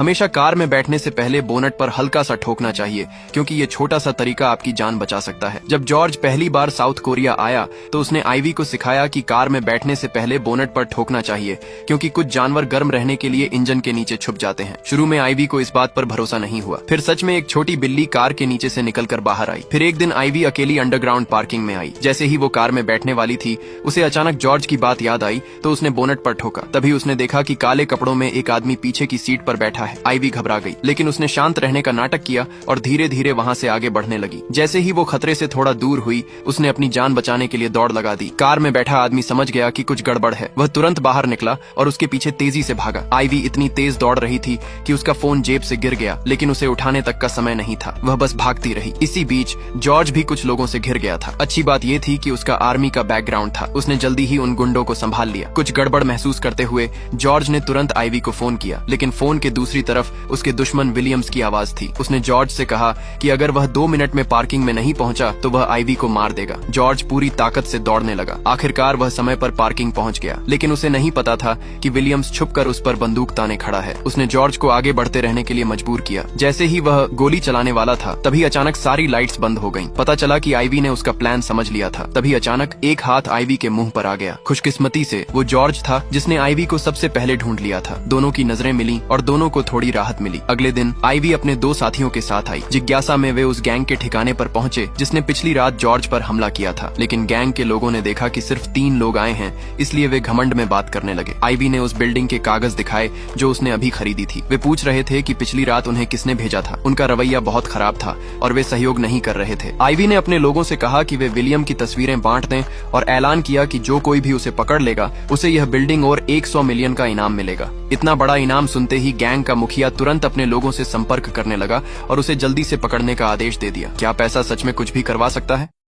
हमेशा कार में बैठने से पहले बोनट पर हल्का सा ठोकना चाहिए, क्योंकि ये छोटा सा तरीका आपकी जान बचा सकता है। जब जॉर्ज पहली बार साउथ कोरिया आया तो उसने आइवी को सिखाया कि कार में बैठने से पहले बोनट पर ठोकना चाहिए, क्योंकि कुछ जानवर गर्म रहने के लिए इंजन के नीचे छुप जाते हैं। शुरू में आइवी को इस बात पर भरोसा नहीं हुआ, फिर सच में एक छोटी बिल्ली कार के नीचे से निकलकर बाहर आई। फिर एक दिन आइवी अकेली अंडरग्राउंड पार्किंग में आई। जैसे ही वो कार में बैठने वाली थी, उसे अचानक जॉर्ज की बात याद आई तो उसने बोनट पर ठोका। तभी उसने देखा कि काले कपड़ों में एक आदमी पीछे की सीट पर बैठा है। आइवी घबरा गई, लेकिन उसने शांत रहने का नाटक किया और धीरे धीरे वहाँ से आगे बढ़ने लगी। जैसे ही वो खतरे से थोड़ा दूर हुई, उसने अपनी जान बचाने के लिए दौड़ लगा दी। कार में बैठा आदमी समझ गया कि कुछ गड़बड़ है। वह तुरंत बाहर निकला और उसके पीछे तेजी से भागा। आइवी इतनी तेज दौड़ रही थी कि उसका फोन जेब से गिर गया, लेकिन उसे उठाने तक का समय नहीं था। वह बस भागती रही। इसी बीच जॉर्ज भी कुछ लोगों से घिर गया था। अच्छी बात यह थी कि उसका आर्मी का बैकग्राउंड था। उसने जल्दी ही उन गुंडों को संभाल लिया। कुछ गड़बड़ महसूस करते हुए जॉर्ज ने तुरंत आइवी को फोन किया, लेकिन फोन के दूसरी तरफ उसके दुश्मन विलियम्स की आवाज थी। उसने जॉर्ज से कहा कि अगर वह 2 मिनट में पार्किंग में नहीं पहुंचा तो वह आइवी को मार देगा। जॉर्ज पूरी ताकत से दौड़ने लगा। आखिरकार वह समय पर पार्किंग पहुंच गया, लेकिन उसे नहीं पता था कि विलियम्स छुपकर उस पर बंदूक ताने खड़ा है। उसने जॉर्ज को आगे बढ़ते रहने के लिए मजबूर किया। जैसे ही वह गोली चलाने वाला था, तभी अचानक सारी लाइट्स बंद हो गईं। पता चला कि आइवी ने उसका प्लान समझ लिया था। तभी अचानक एक हाथ आइवी के मुंह पर आ गया। खुशकिस्मती से वो जॉर्ज था जिसने आइवी को सबसे पहले ढूंढ लिया था। दोनों की नजरें मिली और दोनों को थोड़ी राहत मिली। अगले दिन आइवी अपने 2 साथियों के साथ आई। जिज्ञासा में वे उस गैंग के ठिकाने पर पहुंचे जिसने पिछली रात जॉर्ज पर हमला किया था, लेकिन गैंग के लोगों ने देखा कि सिर्फ 3 लोग आए हैं, इसलिए वे घमंड में बात करने लगे। आइवी ने उस बिल्डिंग के कागज दिखाए जो उसने अभी खरीदी थी। वे पूछ रहे थे कि पिछली रात उन्हें किसने भेजा था। उनका रवैया बहुत खराब था और वे सहयोग नहीं कर रहे थे। आइवी ने अपने लोगों से कहा कि वे विलियम की तस्वीरें बांट दें और ऐलान किया कि जो कोई भी उसे पकड़ लेगा उसे यह बिल्डिंग और 100 मिलियन का इनाम मिलेगा। इतना बड़ा इनाम सुनते ही गैंग का मुखिया तुरंत अपने लोगों से संपर्क करने लगा और उसे जल्दी से पकड़ने का आदेश दे दिया। क्या पैसा सच में कुछ भी करवा सकता है?